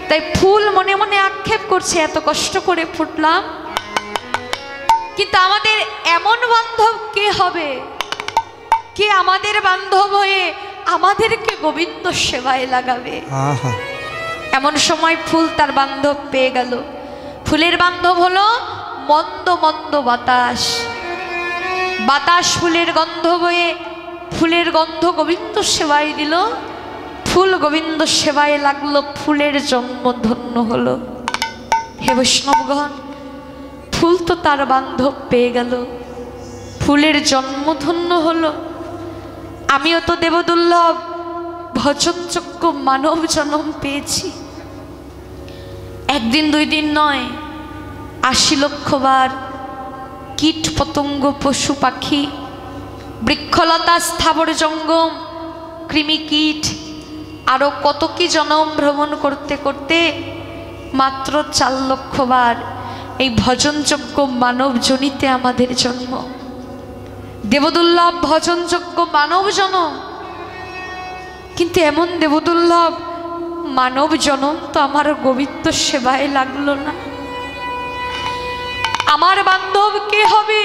তাই ফুল মনে মনে আক্ষেপ করছে, এত কষ্ট করে ফুটলাম, কিন্তু আমাদের এমন বান্ধব কে হবে, কে আমাদের বান্ধব হয়ে আমাদেরকে গোবিন্দ সেবায় লাগাবে। এমন সময় ফুল তার বান্ধব পেয়ে গেল। ফুলের বান্ধব হলো মন্দ মন্দ বাতাস। বাতাস ফুলের গন্ধ বয়ে ফুলের গন্ধ গোবিন্দ সেবায় দিল, ফুল গোবিন্দ সেবায় লাগলো, ফুলের জন্ম ধন্য হলো। হে বৈষ্ণবগণ, ফুল তো তার বান্ধব পেয়ে গেল, ফুলের জন্ম ধন্য হলো। আমিও তো দেবদুর্লভ ভজনযোগ্য মানব জন্ম পেয়েছি। একদিন দুই দিন নয়, ৮০ লক্ষ বার কীট পতঙ্গ পশু পাখি বৃক্ষলতা স্থাবর জঙ্গম কৃমি কীট আরও কত কি জনম ভ্রমণ করতে করতে মাত্র ৪ লক্ষ বার এই ভজনযোগ্য মানব জনিতে আমাদের জন্ম। দেবদুর্লভ ভজনযোগ্য মানব জনম, কিন্তু এমন দেবদুর্লভ মানব জনম তো আমার গোবিন্দ সেবায় লাগলো না। আমার বান্ধব কে হবে,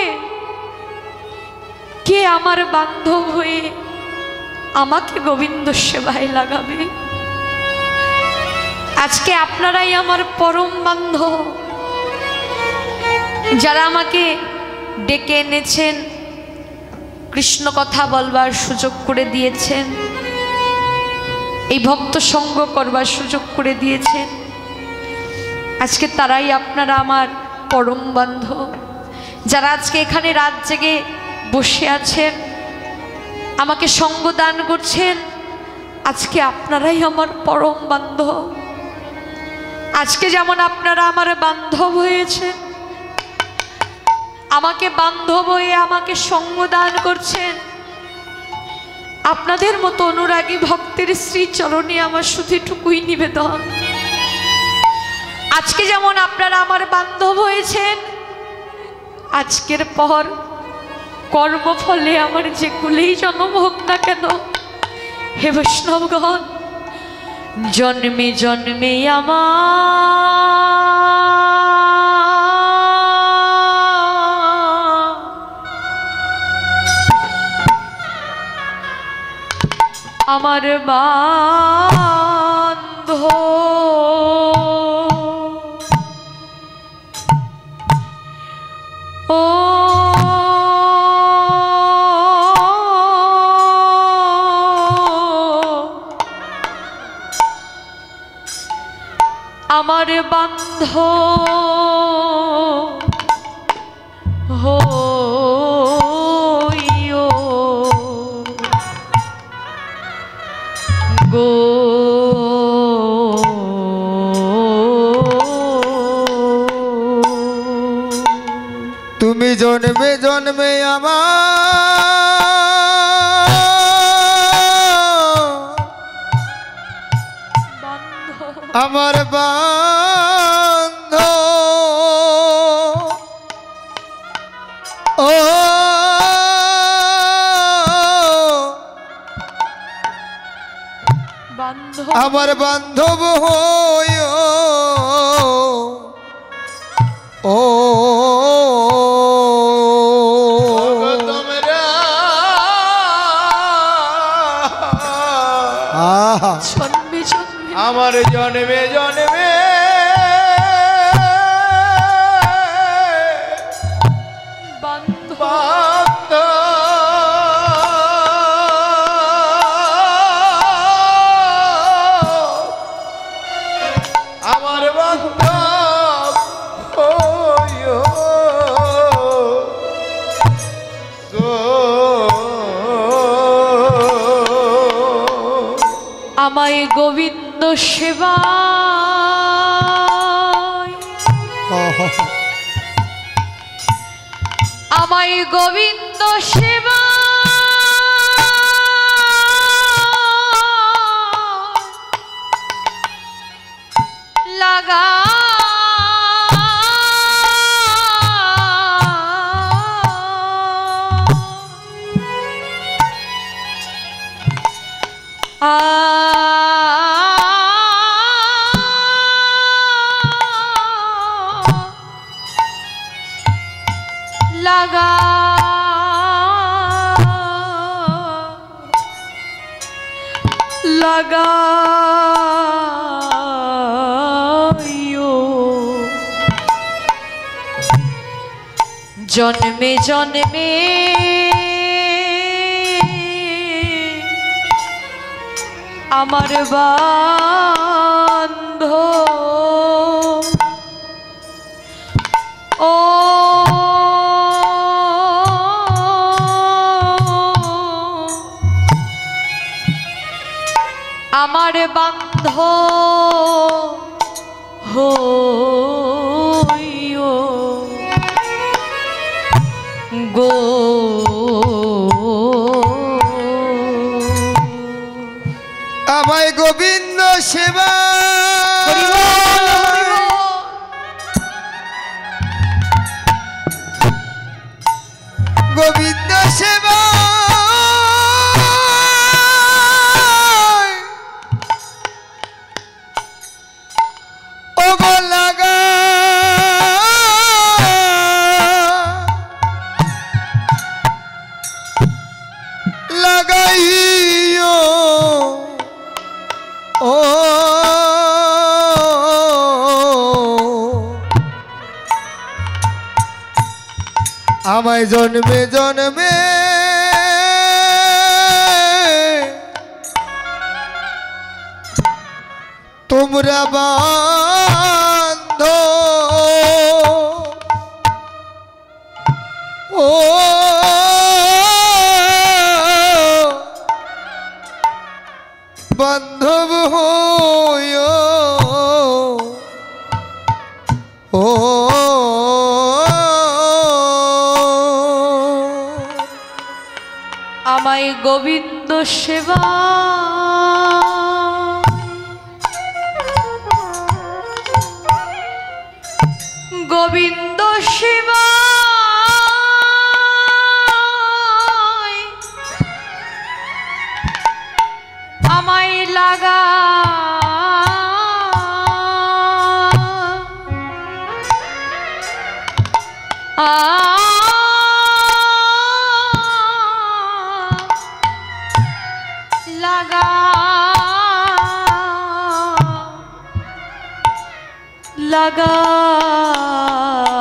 কে আমার বান্ধব হয়ে আমাকে গোবিন্দ সেবায় লাগাবে? আজকে আপনারাই আমার পরম বান্ধব, যারা আমাকে ডেকে এনেছেন, কৃষ্ণ কথা বলবার সুযোগ করে দিয়েছেন, এই ভক্ত সঙ্গ করবার সুযোগ করে দিয়েছেন, আজকে তারাই আপনারা আমার পরম বান্ধব। যারা আজকে এখানে রাত জেগে বসে আছেন, আমাকে সঙ্গ দান করছেন, আজকে আপনারাই আমার পরম বান্ধব। আজকে যেমন আপনারা আমার বান্ধব হয়েছেন, আমাকে বান্ধব হয়ে আমাকে সঙ্গ দান করছেন, আপনাদের মতো অনুরাগী ভক্তের শ্রী চরণে আমার শুধুটুকুই নিবেদন, আজকে যেমন আপনারা আমার বান্ধব হয়েছেন, আজকের পর কর্মফলে আমার যে কুলেই জন্ম হোক না কেন, হে বৈষ্ণবগণ, জন্মে জন্মে আমার বান্ধব, ও আমার বান্ধব হইও গো, তুমি জন্মে জন্মে আমার বান্ধব, ও আমার বান্ধব হইও, ও আমার জন্মে জন্মে আমার বান্ধব হইও গো, আমায় গোবিন্দ সেবা, আমায় গোবিন্দ সেবা লাগা, লাগাইও জন্মে জন্মে আমার বান্ধব ও আমার বান্ধব হইও গো আমায় গোবিন্দ সেবা গোবিন্দ সেবা ওগো লাগা লাগাইও ও আমায় জন্মে জন্মে তোমরা বান্ধ ও বান্ধব হইও ও আমায় গোবিন্দ সেবা গোবিন্দ সেবা আমায় লাগা লাগা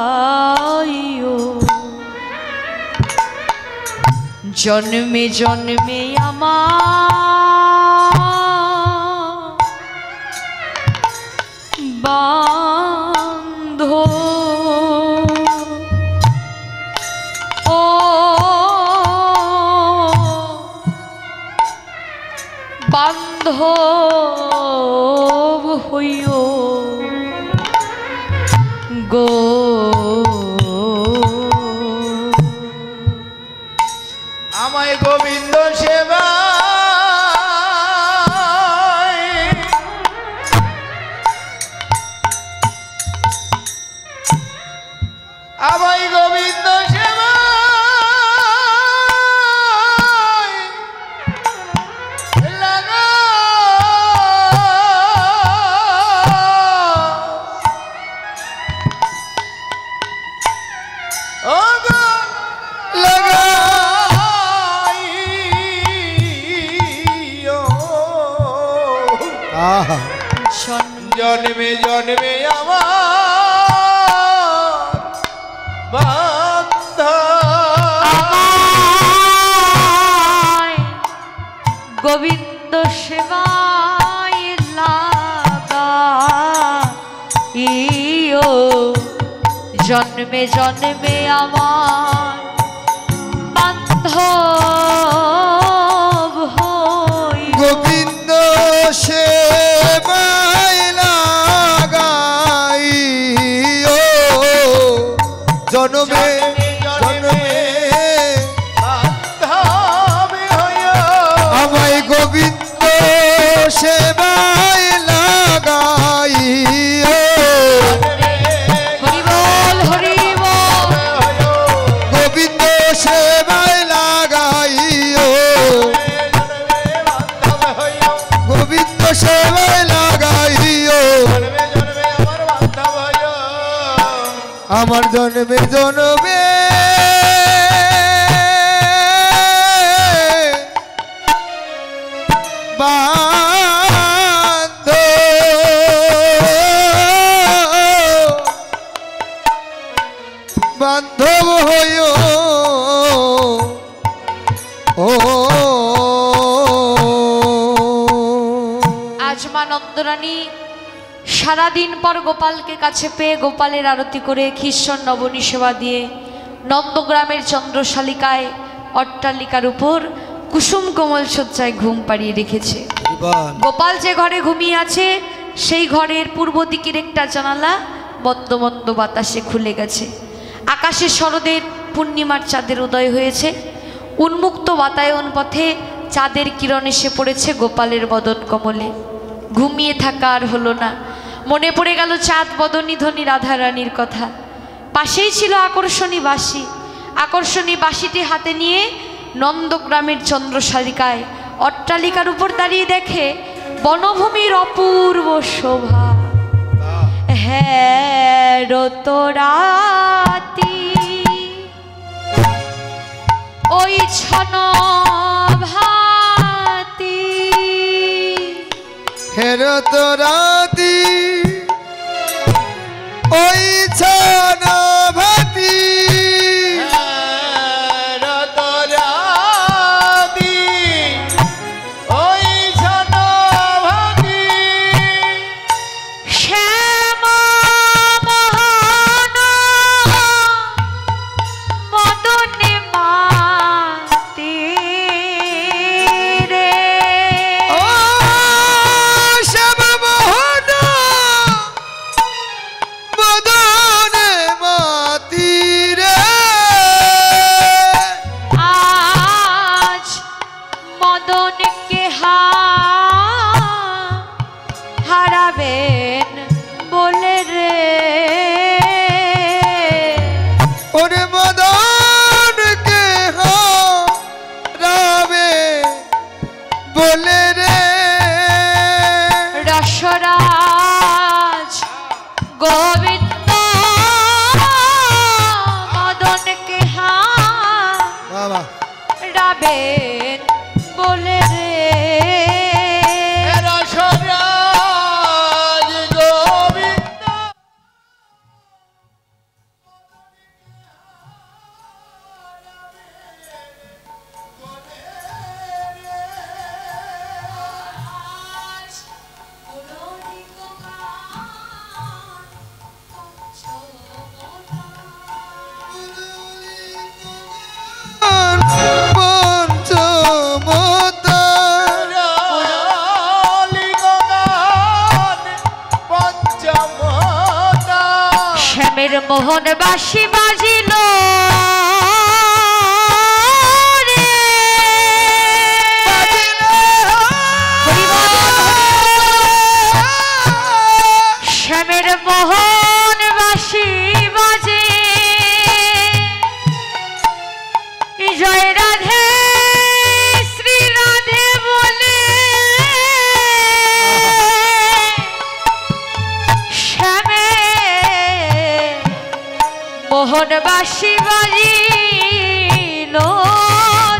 লাগাইও জন্মে জন্মে আমার বান্ধব ও বান্ধব হইও গো আমায় গোবিন্দ সেবা আমায় গোবিন্দ সেবা লাগা ও গো লাগাইও আহা জন্মে জন্মে আমার আমায় গোবিন্দ সেবায় লাগাইও জন্মে জন্মে আমার বান্ধব হই গোবিন্দ সেবায় লাগাইও জন্মে জন্মে বান্ধব হইও আমায় গোবিন্দ সেবায় লাগাইও হরি বল হরি বল গোবিন্দ সেবায় লাগাইও গোবিন্দ সেবায় লাগাইও আমার জন্মে জন্মে বা সারাদিন পর গোপালকে কাছে পেয়ে গোপালের আরতি করে খ্রিস্টন নবনী সেবা দিয়ে নন্দগ্রামের চন্দ্রশালিকায় অট্টালিকার উপর কুসুম কোমল শয্যায় ঘুম পাড়িয়ে রেখেছে। গোপাল যে ঘরে ঘুমিয়ে আছে সেই ঘরের পূর্ব দিকের একটা জানালা বদ্ধ বদ্ধ বাতাসে খুলে গেছে। আকাশে শরদের পূর্ণিমার চাঁদের উদয় হয়েছে। উন্মুক্ত বাতায়ন পথে চাঁদের কিরণ এসে পড়েছে গোপালের বদন কমলে। ঘুমিয়ে থাকা আর হলো না, মনে পড়ে গেল চাঁদ বদনী ধনী রাধারানীর কথা। পাশেই ছিল আকর্ষণী বাঁশি। আকর্ষণী বাঁশিটি হাতে নিয়ে নন্দগ্রামের চন্দ্রশালিকায় অট্টালিকার উপর দাঁড়িয়ে দেখে বনভূমির অপূর্ব শোভা। হ্যাঁ রতরাতি ওই ছন ভাতি, হেরত রাতি ওই ছন ভাতি, হেরত রাতি ওই ছন ভাতি, শ্যামা মোহন মদনে মাতি রে। ও শ্যাম মোহন মদনে মাতি রে। আজ মদনকে হারাবেন বলে রে। ওরে মদনকে হারাবে বলে রে। রসরাজ গোবিন্দ মদনকে বাবা হারাবেন বলে রে। রসরাজ গোবিন্দ পঞ্চমতা পঞ্চমতা শ্যামের মোহন বাঁশি বাজিল রে। শ্যামের মোহন বাঁশি বাজে জয় রাধে শ্রী রাধে বলে। শ্যামে মোহন বাঁশি বাজিল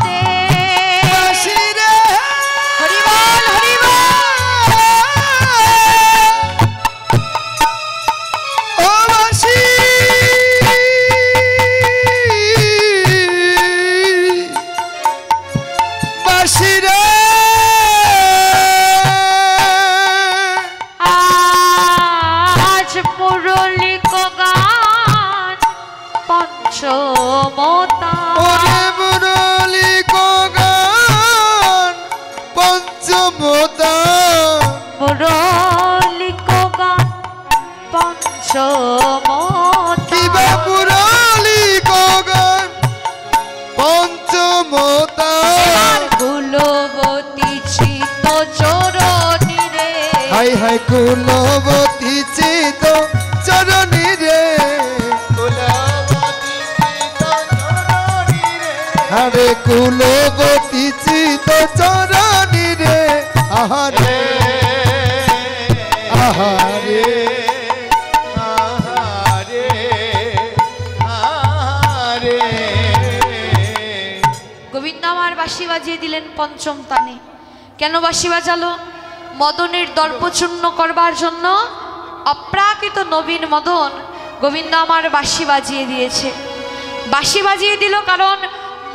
রে। হরি বল হরি বল। ও বাঁশি বাঁশি রে। আজ মুরলিক গান পঞ্চমতা। ওরে মুরলি গান পঞ্চমতা। মুরলিক গান পঞ্চমতা। কিবা মুরলি গান পঞ্চমতা। কুলবতী চিত চরণী রে। হাই হাই কুলবতী চিত চরণী রে। আরে কুলবতী চিত চরণী রে। আহারে আহারে আহারে আহারে। গোবিন্দ আমার বাঁশি বাজিয়ে দিলেন পঞ্চম তানে। কেন বাঁশি বাজালো? মদনের দর্পচূর্ণ করবার জন্য অপ্রাকৃত নবীন মদন গোবিন্দ আমার বাঁশি বাজিয়ে দিয়েছে। বাঁশি বাজিয়ে দিল কারণ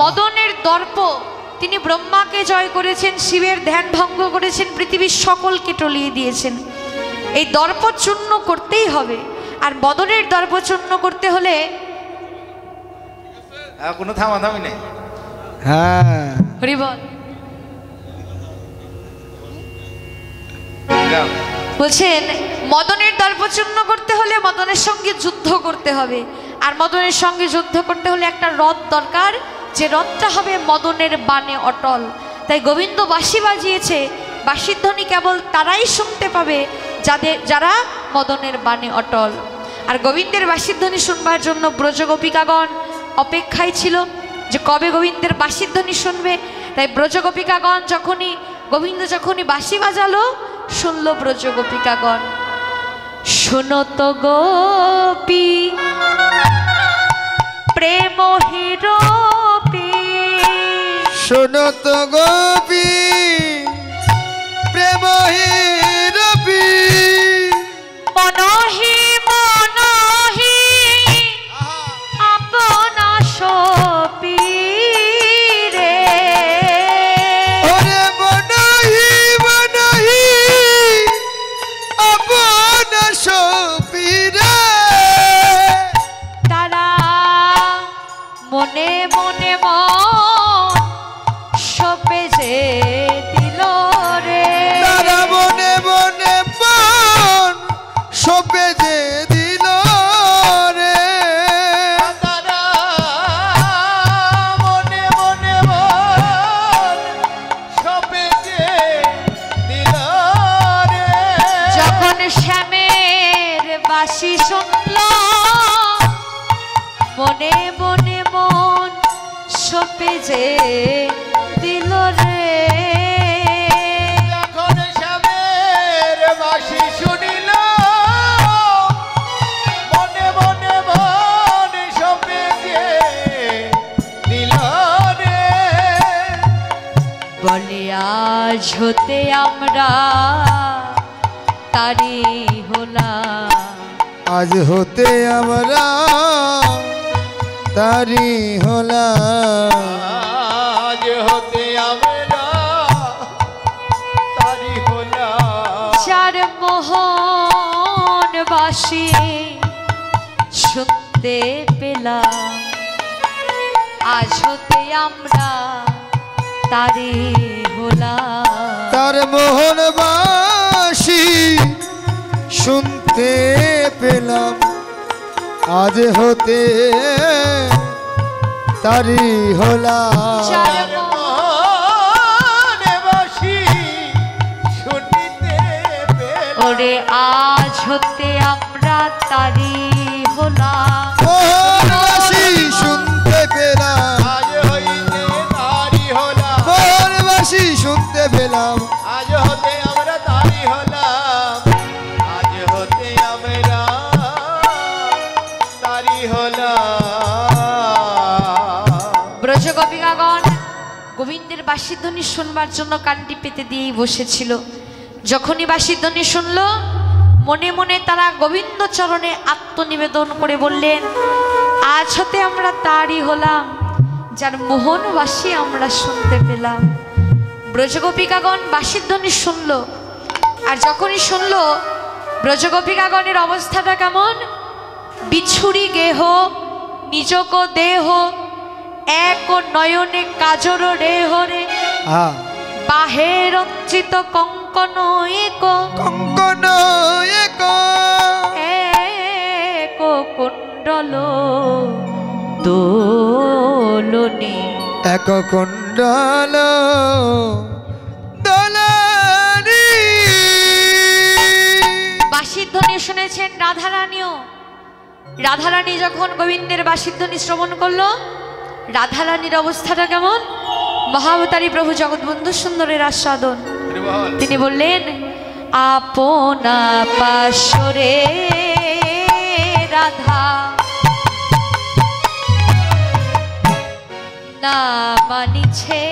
মদনের দর্প, তিনি ব্রহ্মাকে জয় করেছেন, শিবের ধ্যান ভঙ্গ করেছেন, পৃথিবীর সকলকে টলিয়ে দিয়েছেন। এই দর্প চূর্ণ করতেই হবে। আর মদনের দর্প চূর্ণ করতে হলে কোনো থামাথামি নেই। হ্যাঁ হরিবল যাও। বলছেন মদনের দর্প চূর্ণ করতে হলে মদনের সঙ্গে যুদ্ধ করতে হবে। আর মদনের সঙ্গে যুদ্ধ করতে হলে একটা রথ দরকার, যে রথটা হবে মদনের বাণে অটল। তাই গোবিন্দ বাঁশি বাজিয়েছে, বাঁশির ধ্বনি কেবল তারাই শুনতে পাবে যারা মদনের বাণে অটল। আর গোবিন্দের বাঁশির ধ্বনি শুনবার জন্য ব্রজগোপিকাগণ অপেক্ষায় ছিল যে কবে গোবিন্দের বাঁশির ধ্বনি শুনবে। তাই ব্রজগোপিকাগণ গোবিন্দ যখনই বাঁশি বাজালো, শুনল ব্রজগোপিকাগণ, শুনো তো গোপী প্রেম হিরোপি, শোনো তো গোপী প্রেম হিরবি, মনহি মনহি আপনা সপি রে, ওরে মনহি মনহি আপন সপিরে, তারা মনে মনে মন সপে যে দিল রে, তারা মনে মনে মন সপে যে দিল রে, তারা মনে মনে মন সপেতে দিল রে। যখন শ্যামের বাঁশি শুনল, মনে মনে মন সপে যে দিল রে, যখন শ্যামের বাঁশি শুনিল, মনে মনে মন সপেতে দিল রে। বলে আজ হতে আমরা তারি হলাম, আজ হতে আমরা তারি হলাম, আজ হতে আমরা তারি হলাম। চার মোহন বাসি শুনতে পেলাম, আজ হতে আমরা তারি হলাম, তার মোহনবাসী শুনতে পেলাম, আজ হতে তারি হলাম, চার মনে বাঁশি শুনিতে পেলাম। ওরে আজ হতে আমরা তারি হলাম, মোহনবাসী শুনতে পেলাম, আজ হইতে তারি হলাম। মোহনবাসী শুনতে পেলাম, আজ হতে আমরা তারি হলাম। আজ হতে আমরা তারি হলাম। ব্রজগোপিকাগণ গোবিন্দের বাঁশির ধ্বনি শুনবার জন্য কানটি পেতে দিয়েই বসেছিল। যখনই বাঁশির ধ্বনি শুনল, মনে মনে তারা গোবিন্দ চরণে আত্মনিবেদন করে বললেন, আজ হতে আমরা তারই হলাম যার মোহন বাঁশি আমরা শুনতে পেলাম। ব্রজগোপিকাগণ বাঁশির ধ্বনি শুনল, আর যখনই শুনল, ব্রজগোপিকাগণের অবস্থাটা কেমন? বিছুরি গেহ নিজক দেহ, এক নয়নে কাজর রেহ রে, হ্যাঁ বাহে রঞ্জিত কঙ্কন এক, কঙ্কন এক, এক কুণ্ডল দোলনে, এক কুণ্ডল দোলনি। বাঁশির ধ্বনি শুনেছেন রাধারানীও। রাধারানী যখন গোবিন্দের বাঁশির ধ্বনি শ্রবণ করলো, রাধারানীর অবস্থাটা কেমন? মহাবতারী প্রভু জগৎবন্ধু সুন্দরের আস্বাদন। তিনি বললেন, আপনা পাশরে রাধা না মানিছে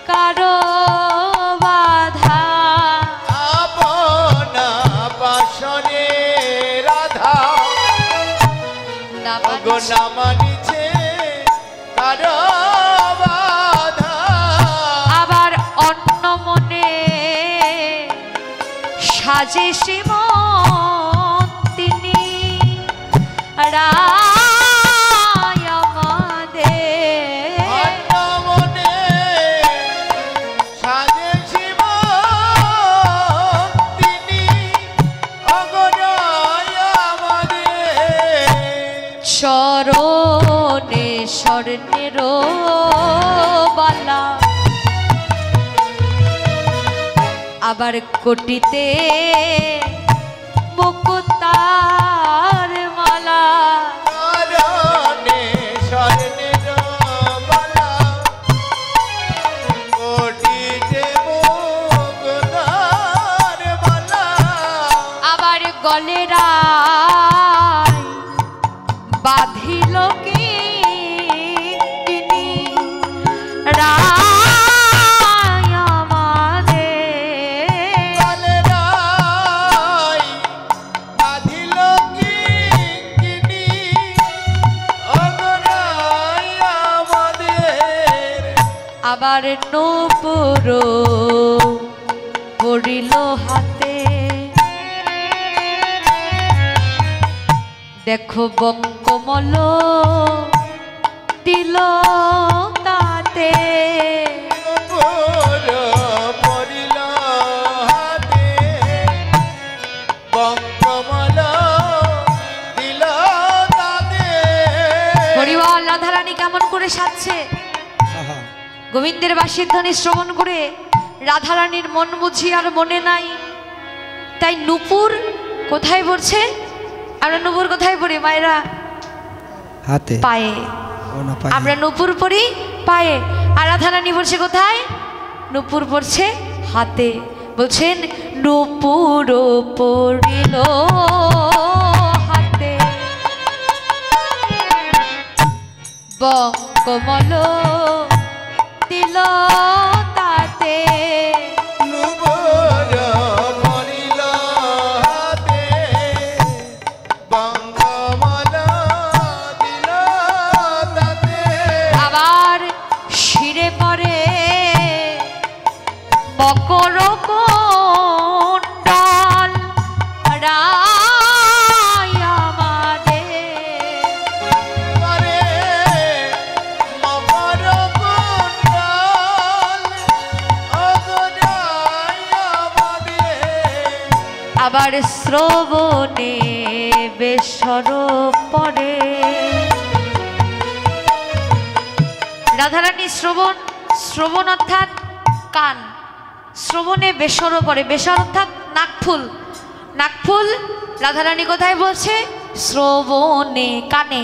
কারো বাধা, আপনা পাশনে রাধা না গো মানিছে না মানিছে কারো বাধা। আবার অন্য মনে সাজে শ্রীমন্তিনী রায় আমাদের মনে সাজে শ্রীমন্তিনী অগরায় আমাদের চরণে স্বর্ণের বালা আবার কোটিতে মুকুতার মালা চরণে স্বর্ণের বালা কোটিতে মুকুতার মালা আবার গলেরা বাঁধিল কি রায় আমাদের গলেরাই বাঁধিল কিঙ্কিণী অগরায় আমাদের আবার নূপুর পড়িল হাতে দেখো বঙ্কমল দিল তাতে নূপুর পড়িল হাতে বঙ্কমল দিল তাতে হরিবল রাধারানী কেমন করে সাজছে গোবিন্দের বাঁশির ধ্বনি শ্রবণ করে রাধারানীর মন বুঝি আর মনে নাই তাই নূপুর কোথায় পড়ছে আমরা নূপুর কোথায় পড়ি মায়েরা হাতে পায়ে ও না পায়ে। আমরা নূপুর পড়ি পায়ে আর রাধারানী পড়ছে কোথায় নূপুর পড়ছে হাতে বলছেন নূপুর পড়িল হাতে বঙ্কমল দিল তাতে নূপুর পড়িল হাতে বঙ্কমল দিল তাতে আবার শিরে পরে মকর কুণ্ডল রায় আমাদের করে মকর কুণ্ডল অগরায় আমাদের আবার শ্রবণে বেসর পরে রাধারানী শ্রবণ অর্থাৎ কান শ্রবণে বেসর পরে বেসর অর্থাৎ নাকফুল রাধারানী কোথায় বলছে শ্রবণে কানে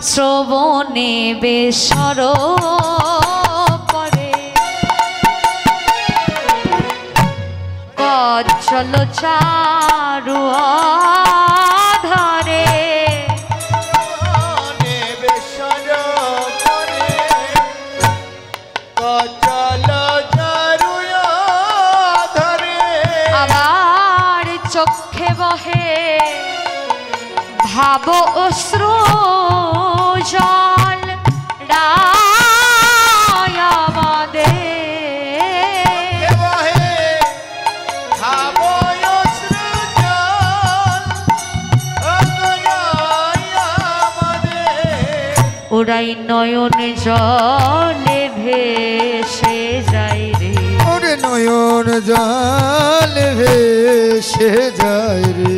শ্রবণে বেসর পরে কজ্জল চারু ধরে বেসর করে কচল চারুয় ধরে আবার চোখে বহে ভাব অশ্রু জল রায় আমাদের বহে খাবয় সৃজন অগরায় আমাদের ওরাই নয়ন জলে ভেসে যায় রে ওরে নয়ন জল ভেসে যায় রে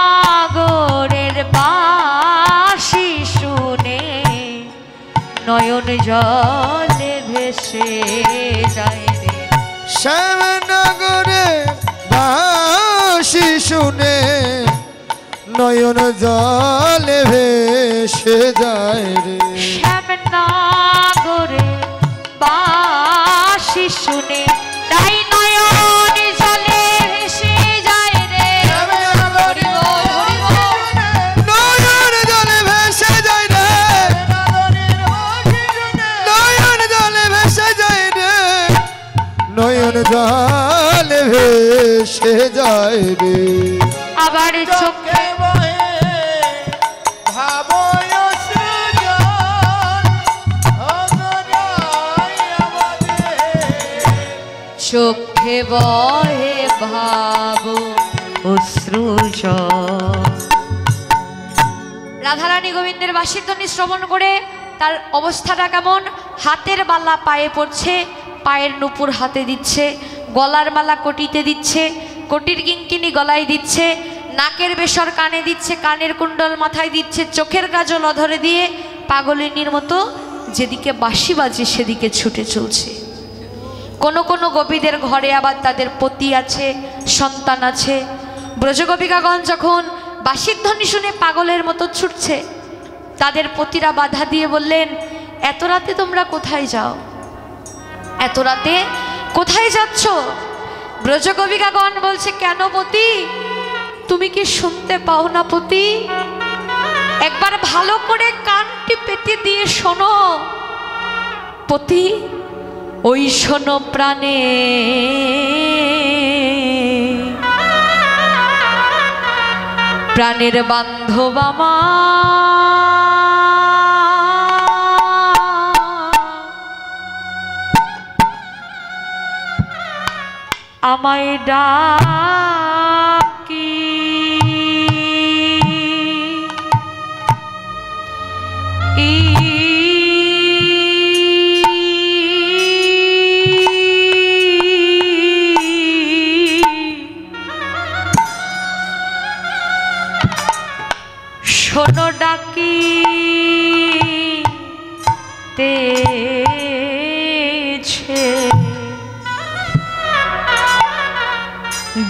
শ্যামনগরের বাঁশি শুনে নয়ন জলে ভেসে যায় রে শ্যামনগরে বাঁশি শুনে নয়ন জল ভেসে যায় রে শ্যামনগরে বাঁশি শুনে তাই নয়ন জলে ভেসে যায় রে হরি বল, হরি বল। নয়ন জলে ভেসে যায় রে নয়ন জলে ভেসে যায় রে নয়ন জলে ভেসে যায় রে আবার চোখে চোখে বহে ভাবয় সৃজন অগরায় আমাদের চোখে বহে ভাব অশ্রুজ। রাধারানী গোবিন্দের বাঁশির ধ্বনি শ্রবণ করে তার অবস্থাটা কেমন, হাতের বালা পায়ে পড়ছে, পায়ের নুপুর হাতে দিচ্ছে, গলার মালা কটিতে দিচ্ছে, কটির কিঙ্কিনি গলায় দিচ্ছে, নাকের বেসর কানে দিচ্ছে, কানের কুণ্ডল মাথায় দিচ্ছে, চোখের কাজল অধরে দিয়ে পাগলিনীর মতো যেদিকে বাঁশি বাজে সেদিকে ছুটে চলছে। কোনো কোনো গোপীদের ঘরে আবার তাদের পতি আছে, সন্তান আছে। ব্রজগোপিকাগণ যখন বাঁশির ধ্বনি শুনে পাগলের মতো ছুটছে, তাদের পতিরা বাধা দিয়ে বললেন, এত রাতে তোমরা কোথায় যাও, এত রাতে কোথায় যাচ্ছ? ব্রজগোপিকাগণ বলছে, কেন পতি, তুমি কি শুনতে পাও না পতি? একবার ভালো করে কানটি পেতে দিয়ে শোনো পতি। ওই শোনো প্রাণে প্রাণের বান্ধব আমায় ডাকি, শোনো ডাকি তেছে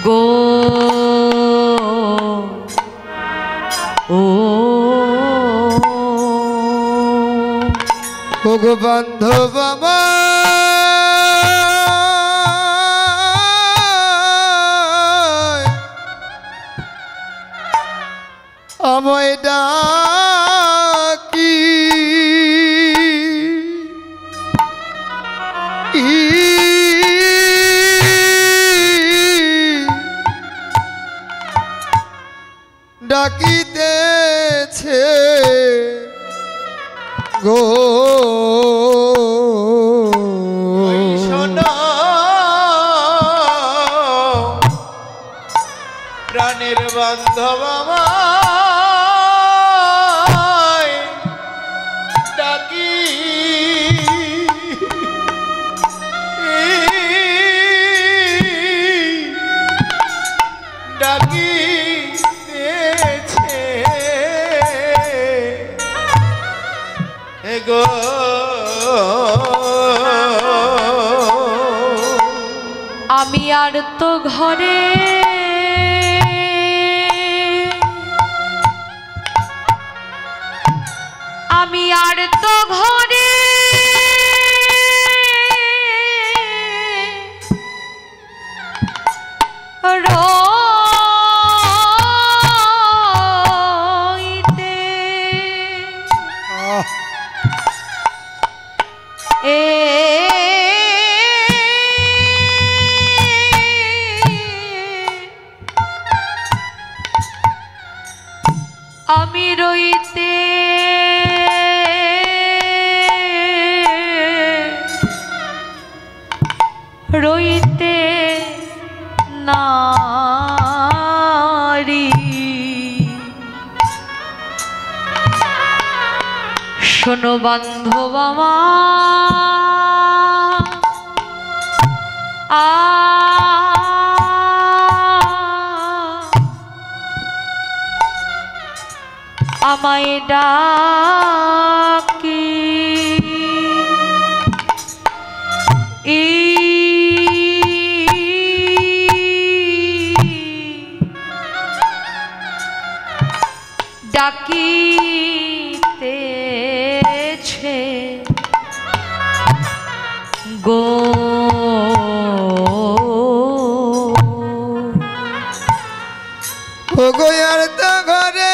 গো ও গো বান্ধব আমায় ডাকি, ডাকিতেছে গো শোনো প্রাণের বান্ধব আমায় ডাকি, ডাকিতেছে গো আমি আর তো ঘরে আমি আর তো ঘরে রইতে আমি রইতে রইতে নারী, শোনো বান্ধব আমায় ডাকি, ডাকিতেছে গো গো আর তো ঘরে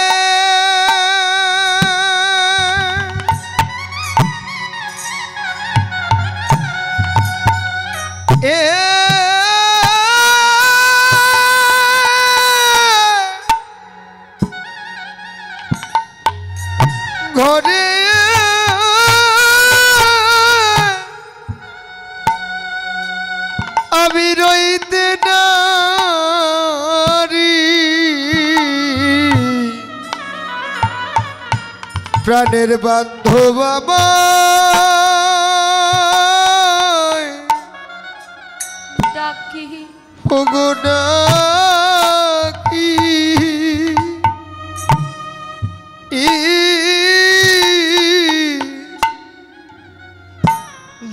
ঘরে আমি রইতে না প্রাণের বান্ধব আমায় ডাকি ওগো ডাকি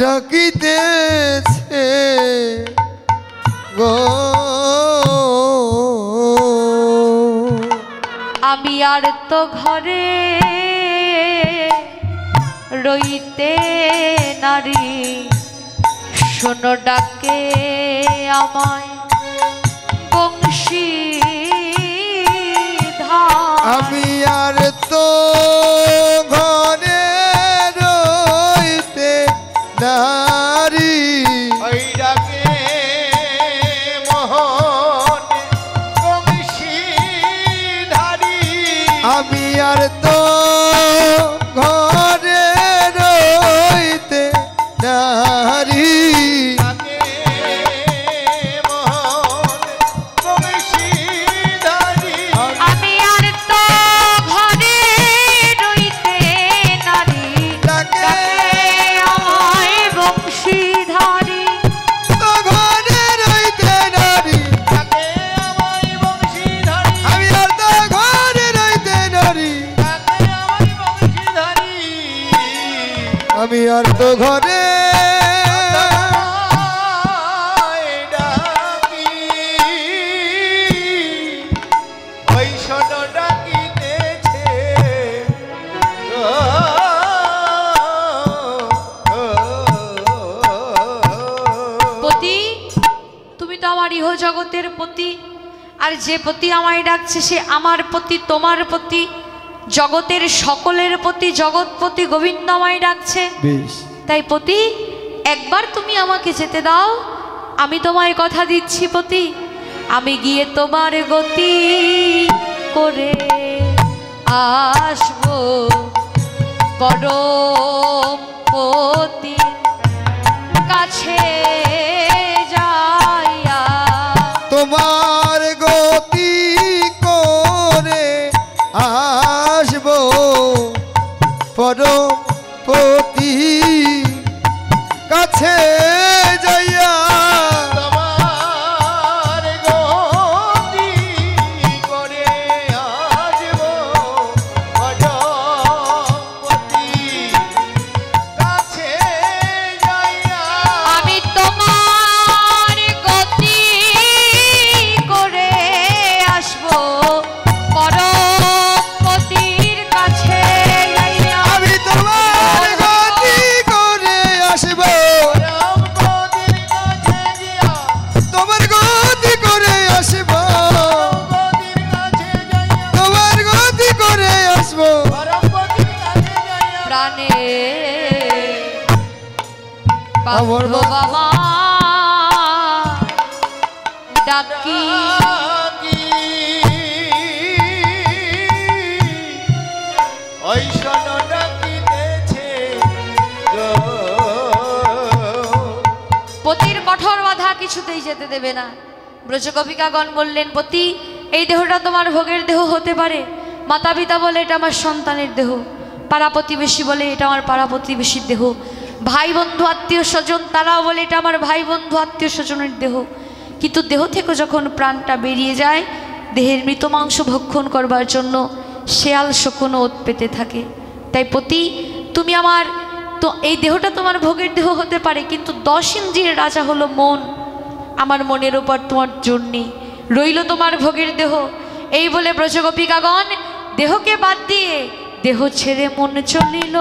ডাকিতেছে গো আমি আর তো ঘরে রইতে নারী, শোনো ডাকে আমায় বংশীধার। আমি আর তো ঘরে রইতে নারী, ওই ডাকে মোহন বংশীধারী। আমি আর তো ঘরে রইতে নারী, ডাকে মোহন বংশীধারী। আমি আর তো ঘরে রইতে নারী, ডাকে আমায় বংশীধারী। তো ঘরে রইতে নারী, ডাকে আমায় বংশীধারী। আমি আর তো ঘরে রইতে নারী, ডাকে আমায় বংশীধারী। আমি আর তো ঘরে ডাকি ওই শোনো ডাকিতেছে পতি, তুমি তো আমার ইহ জগতের পতি, আর যে পতি আমায় ডাকছে সে আমার পতি, তোমার পতি, জগতের সকলের পতি, জগৎপতি গোবিন্দ আমায় ডাকছে। বেশ তাই পতি, একবার তুমি আমাকে যেতে দাও, আমি তোমায় কথা দিচ্ছি পতি, আমি গিয়ে তোমার গতি করে আসবো পরম পতি কাছে যাইয়া। তোমার গতি করে আসবো পরমপতি কাছে যাইয়া। তোমার গতি করে আসব পরমপতি কাছে যাইয়া। আমি তোমার গতি করে আসবো পরম পতির কাছে যাইয়া। আমি তোমার গতি করে আসবো, পরমপতির কাছে গিয়া তোমার গতি করে আসবো, পরমপতির কাছে যাইয়া। তোমার গতি করে আসবো। পরমপতির কাছে যাইয়া। প্রাণে আমার বান্ধব বাবা ডাকি ডাকি ওই শোনো ডাকিতেছে গো। পতির কঠোর বাধা কিছুতেই যেতে দেবে না। ব্রজগোপিকাগণ বললেন, পতি, এই দেহটা তোমার ভোগের দেহ হতে পারে, মাতা পিতা বলে এটা আমার সন্তানের দেহ, পাড়া প্রতিবেশী বলে এটা আমার পাড়া প্রতিবেশীর দেহ, ভাই বন্ধু আত্মীয় স্বজন তারাও বলে এটা আমার ভাই বন্ধু আত্মীয় স্বজনের দেহ। কিন্তু দেহ থেকে যখন প্রাণটা বেরিয়ে যায়, দেহের মৃত মাংস ভক্ষণ করবার জন্য শেয়াল শকুনও ওত পেতে থাকে। তাই পতি, তুমি আমার তো এই দেহটা তোমার ভোগের দেহ হতে পারে, কিন্তু 10 ইন্দ্রিয়ের রাজা হলো মন, আমার মনের উপর তোমার জোর নেই, রইল তোমার ভোগের দেহ। এই বলে ব্রজগোপিকাগণ দেহকে বাদ দিয়ে দেহ ছেড়ে মন চলিল।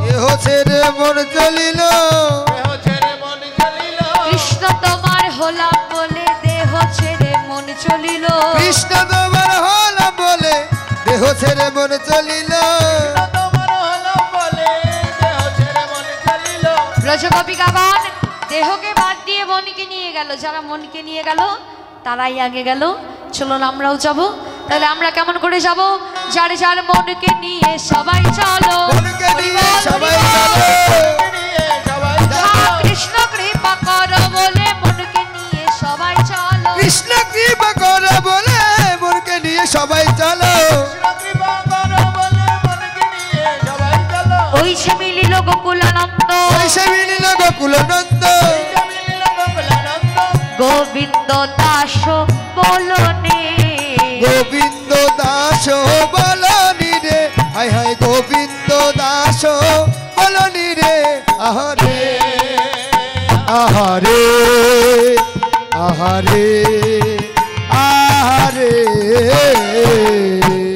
দেহ ছেড়ে মন চলিল, দেহ ছেড়ে মন চলিল। কৃষ্ণ তোমার হলাম বলে দেহ ছেড়ে মন চলিল। কৃষ্ণ তোমার হলাম বলে দেহ ছেড়ে মন চলিল। তোমার হলাম বলে দেহ ছেড়ে মন চলিল। ব্রজগোপিকাগণ দেহকে বাদ দিয়ে মনকে নিয়ে গেল। যারা মনকে নিয়ে গেল তারাই আগে গেল। চলুন আমরাও যাব। তাহলে আমরা কেমন করে যাব? যার যার মনকে নিয়ে সবাই চলো, মনকে নিয়ে সবাই চলো, নিয়ে সবাই হ্যাঁ, কৃষ্ণ কৃপা করো বলে মনকে নিয়ে সবাই চলো। কৃষ্ণ কৃপা করে বলে মনকে নিয়ে সবাই চলো। কৃষ্ণ কৃপা করো বলে মনকে নিয়ে সবাই গোবিন্দ দাস বলনে, গোবিন্দ দাস বলনি রে, হায় হায় গোবিন্দ দাস বলনি রে, আহারে আহারে আহারে আহারে।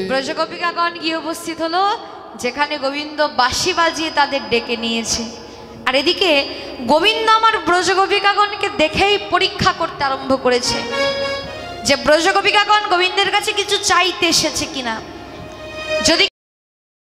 ব্রজগোপিকাগণ গিয়ে উপস্থিত হলো যেখানে গোবিন্দ বাঁশি বাজিয়ে তাদের ডেকে নিয়েছে। আর এদিকে গোবিন্দ আমার ব্রজগোপিকাগণকে দেখেই পরীক্ষা করতে আরম্ভ করেছে যে ব্রজগোপিকাগণ গোবিন্দের কাছে কিছু চাইতে এসেছে কিনা।